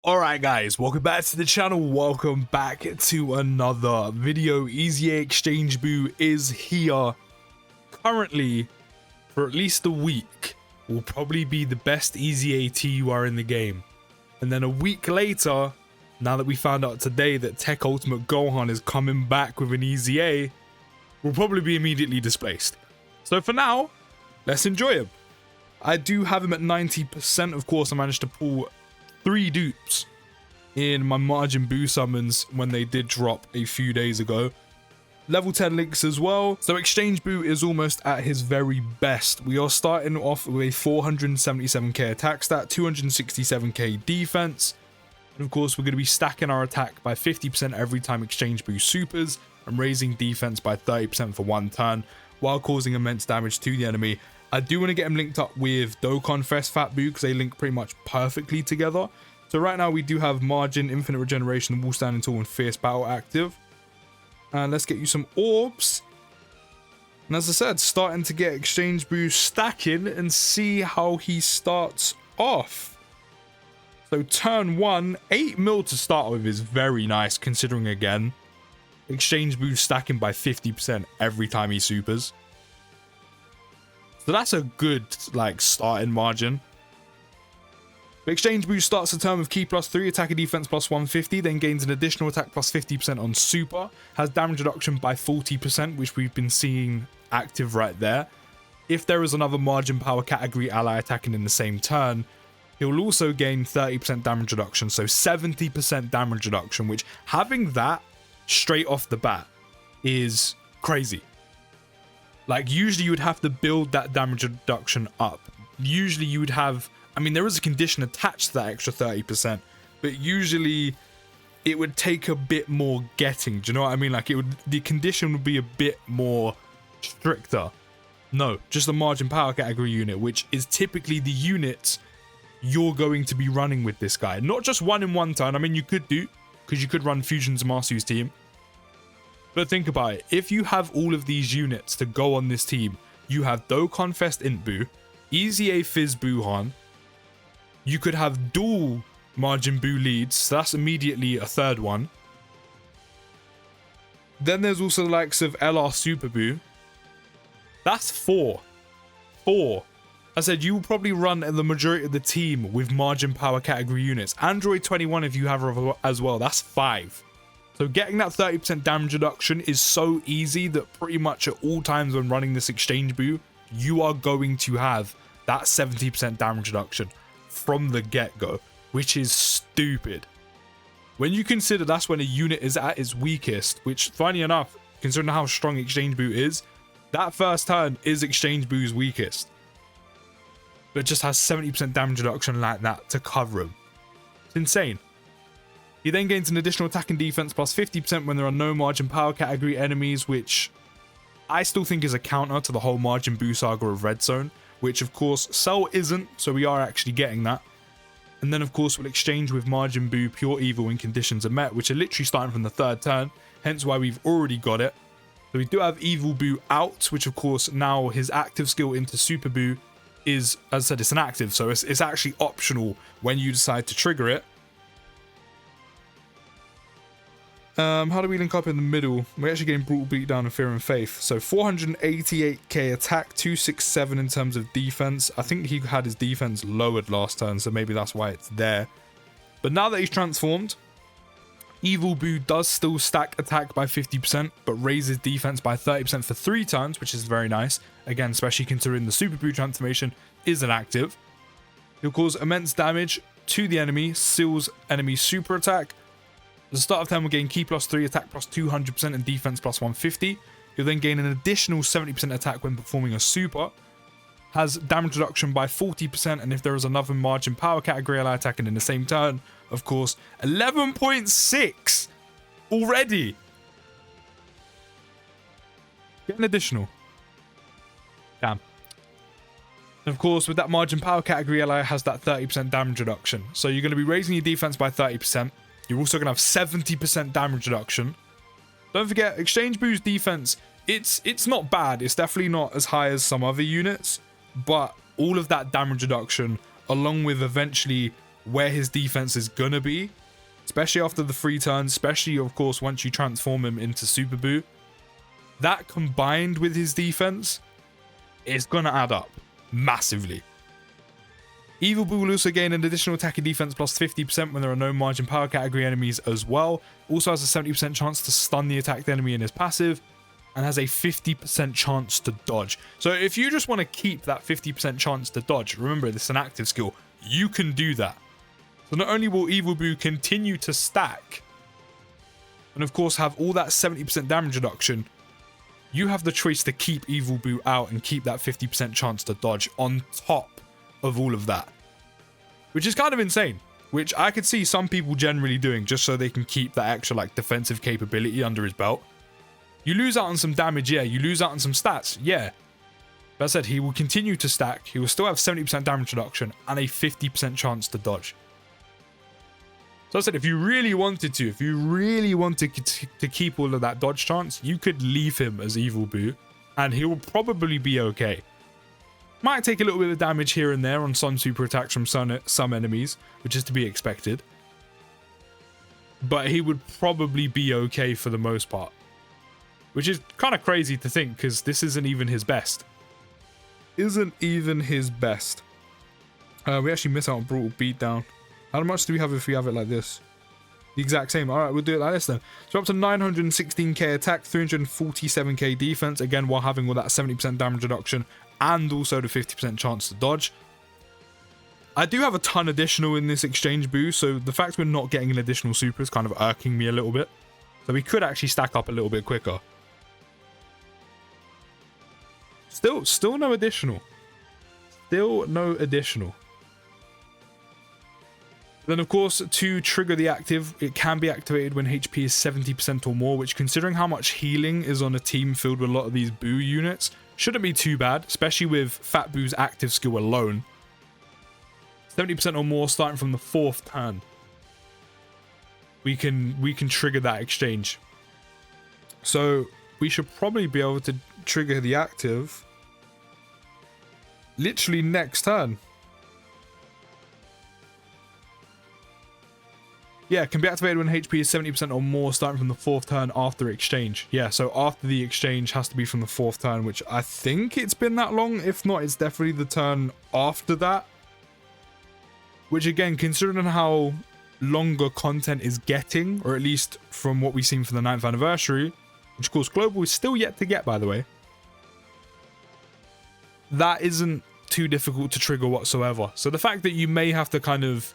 Alright guys, welcome back to the channel, welcome back to another video. EZA Exchange Boo is here. Currently, for at least a week, will probably be the best EZA TUR in the game. And then a week later, now that we found out today that Tech Ultimate Gohan is coming back with an EZA, will probably be immediately displaced. So for now, let's enjoy him. I do have him at 90%, of course I managed to pull 3 dupes in my margin boo summons when they did drop a few days ago. Level 10 links as well. So Exchange Boo is almost at his very best. We are starting off with a 477k attack stat, 267k defense. And of course, we're going to be stacking our attack by 50% every time Exchange Boo supers and raising defense by 30% for 1 turn while causing immense damage to the enemy. I do want to get him linked up with Dokkan Fat Boo because they link pretty much perfectly together. So right now we do have Margin, Infinite Regeneration, Wall Standing Tall, and Fierce Battle active. And let's get you some orbs. And as I said, starting to get Exchange Boo stacking and see how he starts off. So turn 1, 8 mil to start with is very nice considering again, Exchange Boo stacking by 50% every time he supers. So that's a good like starting margin. But Exchange Boo starts the turn with Key +3, attack and defense +150, then gains an additional attack +50% on super, has damage reduction by 40%, which we've been seeing active right there. If there is another margin power category ally attacking in the same turn, he'll also gain 30% damage reduction, so 70% damage reduction, which having that straight off the bat is crazy. Like, usually you would have to build that damage reduction up. Usually you would have, I mean, there is a condition attached to that extra 30%, but usually it would take a bit more getting. Do you know what I mean? Like, the condition would be a bit more stricter. No, just the margin power category unit, which is typically the units you're going to be running with this guy. Not just one in 1 turn. I mean, you could do, because you could run Fusion's Masu's team. But think about it, if you have all of these units to go on this team, you have Dokkan Int Boo, EZA Fizz Buhan, you could have dual Margin Boo leads, so that's immediately a 3rd one. Then there's also the likes of LR Super Boo. That's 4. 4. I said you will probably run the majority of the team with Margin Power category units. Android 21 if you have her as well, that's 5. So getting that 30% damage reduction is so easy that pretty much at all times when running this Exchange Boo, you are going to have that 70% damage reduction from the get-go, which is stupid. When you consider that's when a unit is at its weakest, which funny enough, considering how strong Exchange Boo is, that first turn is Exchange Boo's weakest. But it just has 70% damage reduction like that to cover him. It's insane. He then gains an additional attack and defense +50% when there are no margin power category enemies, which I still think is a counter to the whole margin boo saga of Red Zone, which of course Cell isn't, so we are actually getting that. And then of course we'll exchange with Margin Boo Pure Evil when conditions are met, which are literally starting from the 3rd turn, hence why we've already got it. So we do have Evil Boo out, which of course now his active skill into Super Boo is, as I said, it's an active, so it's actually optional when you decide to trigger it. How do we link up in the middle? We're actually getting Brutal Beatdown and Fear and Faith. So 488k attack, 267 in terms of defense. I think he had his defense lowered last turn, so maybe that's why it's there. But now that he's transformed, Evil Boo does still stack attack by 50%, but raises defense by 30% for 3 turns, which is very nice. Again, especially considering the Super Boo transformation is an active. He'll cause immense damage to the enemy, seals enemy super attack. At the start of turn, we're getting Key +3, attack +200%, and defense +150. You'll then gain an additional 70% attack when performing a super. Has damage reduction by 40%, and if there is another margin power category ally attacking in the same turn, of course, 11.6 already. Get an additional. Damn. And of course, with that margin power category ally, has that 30% damage reduction. So you're going to be raising your defense by 30%. You're also going to have 70% damage reduction. Don't forget, Exchange Boo's defense, it's not bad. It's definitely not as high as some other units. But all of that damage reduction, along with eventually where his defense is gonna be, especially after the 3 turns, especially of course once you transform him into Super Boo. That combined with his defense is gonna add up massively. Evil Boo will also gain an additional attack and defense plus 50% when there are no margin power category enemies as well. Also has a 70% chance to stun the attacked enemy in his passive, and has a 50% chance to dodge. So if you just want to keep that 50% chance to dodge, remember this is an active skill, you can do that. So not only will Evil Boo continue to stack, and of course have all that 70% damage reduction, you have the choice to keep Evil Boo out and keep that 50% chance to dodge on top of all of that, which is kind of insane, which I could see some people generally doing just so they can keep that extra like defensive capability under his belt. You lose out on some damage, yeah, you lose out on some stats, yeah, but as I said, he will continue to stack, he will still have 70% damage reduction and a 50% chance to dodge. So I said, if you really wanted to, to keep all of that dodge chance, you could leave him as Evil Boo and he will probably be okay. Might take a little bit of damage here and there on some super attacks from some enemies, which is to be expected. But he would probably be okay for the most part. Which is kind of crazy to think, because this isn't even his best. Isn't even his best. We actually miss out on Brutal Beatdown. How much do we have if we have it like this? The exact same. Alright, we'll do it like this then. So up to 916k attack, 347k defense, again while having all that 70% damage reduction and also the 50% chance to dodge. I do have a ton additional in this exchange boo, so the fact we're not getting an additional super is kind of irking me a little bit. So we could actually stack up a little bit quicker. Still no additional. Still no additional. Then of course, to trigger the active, it can be activated when HP is 70% or more, which considering how much healing is on a team filled with a lot of these Boo units, shouldn't be too bad, especially with Fat Boo's active skill alone. 70% or more starting from the 4th turn. We can trigger that exchange. So we should probably be able to trigger the active literally next turn. Yeah, can be activated when HP is 70% or more starting from the 4th turn after exchange. Yeah, so after the exchange has to be from the 4th turn, which I think it's been that long. If not, it's definitely the turn after that. Which again, considering how longer content is getting, or at least from what we've seen for the 9th anniversary, which of course Global is still yet to get, by the way, that isn't too difficult to trigger whatsoever. So the fact that you may have to kind of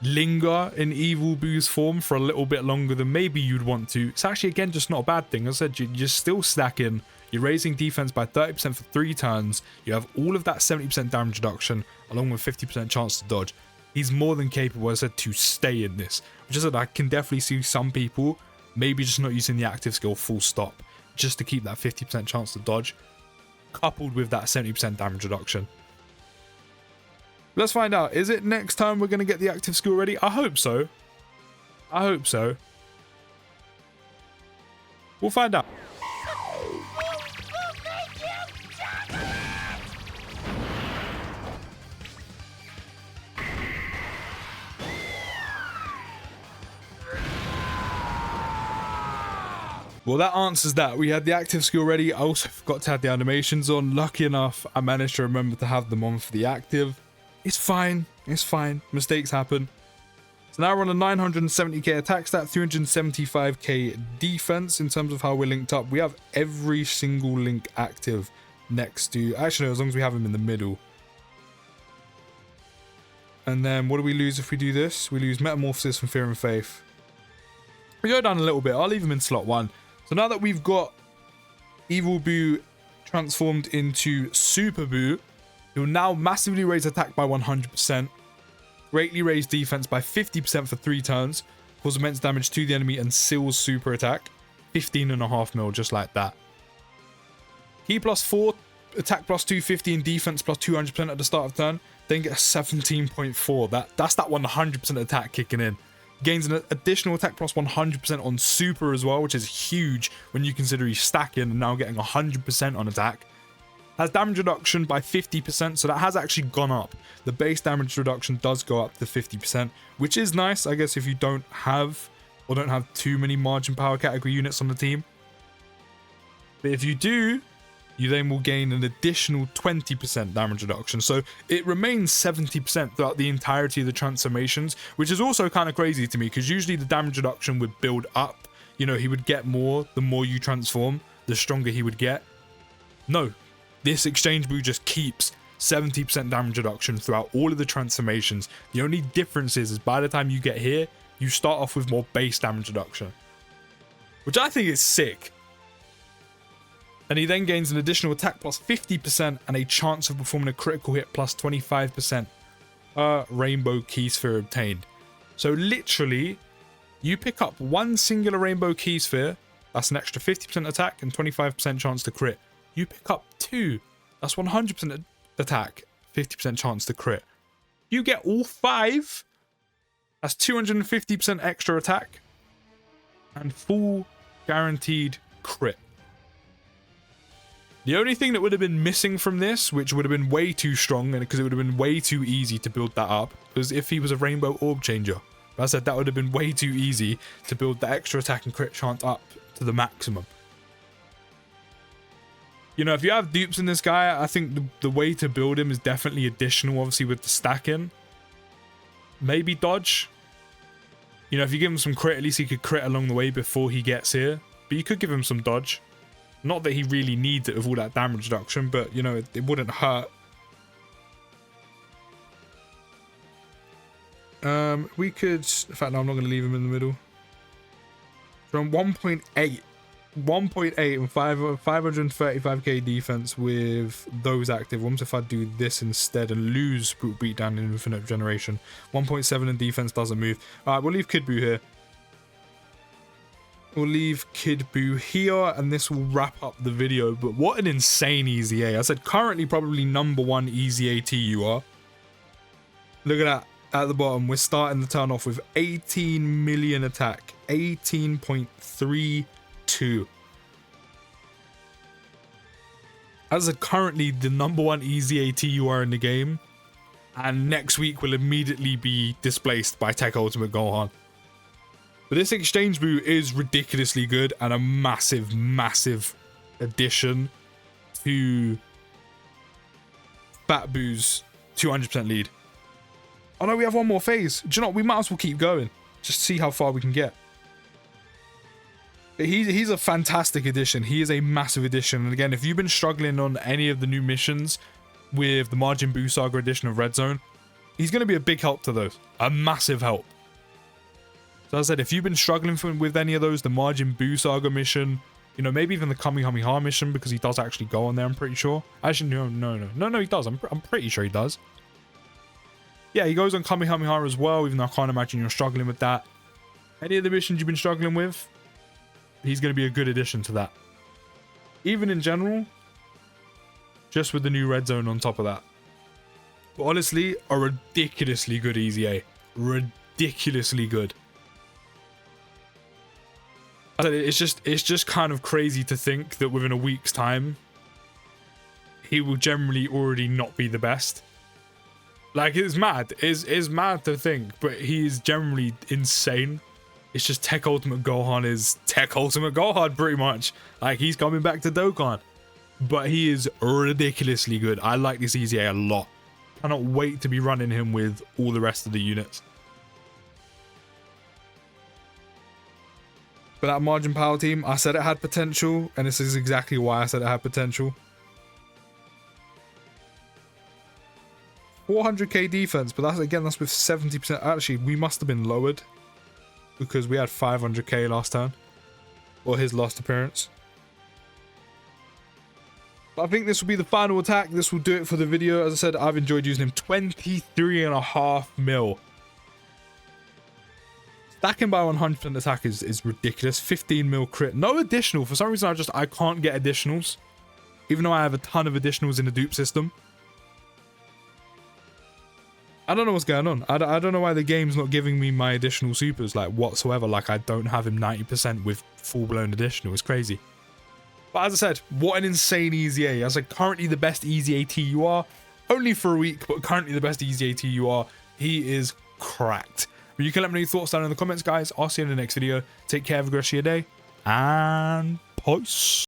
linger in Evil Boo's form for a little bit longer than maybe you'd want to, it's actually again just not a bad thing. As I said, you're still stacking, you're raising defense by 30% for 3 turns, you have all of that 70% damage reduction along with 50% chance to dodge. He's more than capable, as I said, to stay in this, which is that I can definitely see some people maybe just not using the active skill full stop just to keep that 50% chance to dodge coupled with that 70% damage reduction. Let's find out. Is it next time we're going to get the active skill ready? I hope so. I hope so. We'll find out. Well, that answers that. We had the active skill ready. I also forgot to have the animations on. Lucky enough, I managed to remember to have them on for the active. It's fine. It's fine. Mistakes happen. So now we're on a 970k attack stat, 375k defense in terms of how we're linked up. We have every single link active next to... Actually, no, as long as we have them in the middle. And then what do we lose if we do this? We lose Metamorphosis from Fear and Faith. We go down a little bit. I'll leave them in slot 1. So now that we've got Evil Boo transformed into Super Boo, he'll now massively raise attack by 100%, greatly raise defense by 50% for 3 turns, cause immense damage to the enemy and seals super attack, 15.5 mil just like that. Key +4, attack +250 and defense +200% at the start of turn, then get a 17.4. That's that 100% attack kicking in. Gains an additional attack +100% on super as well, which is huge when you consider he's stacking and now getting 100% on attack. Has damage reduction by 50%, so that has actually gone up. The base damage reduction does go up to 50%, which is nice, I guess, if you don't have or don't have too many margin power category units on the team. But if you do, you then will gain an additional 20% damage reduction. So it remains 70% throughout the entirety of the transformations, which is also kind of crazy to me, because usually the damage reduction would build up. You know, he would get more the more you transform, the stronger he would get. No, this exchange boo just keeps 70% damage reduction throughout all of the transformations. The only difference is by the time you get here, you start off with more base damage reduction, which I think is sick. And he then gains an additional attack plus 50% and a chance of performing a critical hit plus 25% rainbow key sphere obtained. So literally, you pick up one singular rainbow key sphere, that's an extra 50% attack and 25% chance to crit. You pick up two, that's 100% attack, 50% chance to crit. You get all five, that's 250% extra attack and full guaranteed crit. The only thing that would have been missing from this, which would have been way too strong, and because it would have been way too easy to build that up, was if he was a rainbow orb changer. But I said that would have been way too easy to build the extra attack and crit chance up to the maximum. You know, if you have dupes in this guy, I think the way to build him is definitely additional, obviously with the stacking. Maybe dodge. You know, if you give him some crit, at least he could crit along the way before he gets here. But you could give him some dodge. Not that he really needs it with all that damage reduction, but, you know, it wouldn't hurt. We could... In fact, no, I'm not going to leave him in the middle. From 1.8 and 535k defense with those active ones. If I do this instead and lose Brute Beatdown in Infinite Generation, 1.7 in defense doesn't move. Alright, we'll leave Kid Buu here. We'll leave Kid Buu here, and this will wrap up the video. But what an insane EZA. I said currently probably #1 EZA TUR. Look at that at the bottom. We're starting the turn off with 18 million attack. 18.32. As a currently the #1 EZA TUR in the game. And next week will immediately be displaced by TEQ Ultimate Gohan. But this exchange boo is ridiculously good and a massive, massive addition to Fat Boo's 200% lead. Oh no, we have one more phase. Do you know what? We might as well keep going. Just see how far we can get. He's a fantastic addition. He is a massive addition. And again, if you've been struggling on any of the new missions with the Majin Buu Saga edition of Red Zone, he's going to be a big help to those. A massive help. So as I said, if you've been struggling with any of those, the Majin Buu Saga mission, you know, maybe even the Kamehameha mission, because he does actually go on there, I'm pretty sure. Actually, no, he does. I'm pretty sure he does. Yeah, he goes on Kamehameha as well, even though I can't imagine you're struggling with that. Any of the missions you've been struggling with, he's going to be a good addition to that. Even in general, just with the new Red Zone on top of that. But honestly, a ridiculously good EZA. Ridiculously good. It's just kind of crazy to think that within a week's time, he will generally already not be the best. Like, it's mad. It's mad to think, but he is generally insane. It's just TEQ Ultimate Gohan is TEQ Ultimate Gohan, pretty much. Like, he's coming back to Dokkan. But he is ridiculously good. I like this EZA a lot. Cannot wait to be running him with all the rest of the units. But that Margin Power team, I said it had potential, and this is exactly why I said it had potential. 400k defense, but that's with 70%. Actually, we must have been lowered because we had 500k last turn, or his last appearance. But I think this will be the final attack. This will do it for the video. As I said, I've enjoyed using him. 23.5 mil. Stacking by 100% attack is ridiculous. 15 mil crit. No additional. For some reason, I can't get additionals. Even though I have a ton of additionals in the dupe system. I don't know what's going on. I don't know why the game's not giving me my additional supers, like, whatsoever. Like, I don't have him 90% with full-blown additional. It's crazy. But as I said, what an insane EZA. As like currently the best EZA TUR, only for a week, but currently the best EZA TUR. He is cracked. But you can let me know your thoughts down in the comments, guys. I'll see you in the next video. Take care, have a good rest of your day, and peace.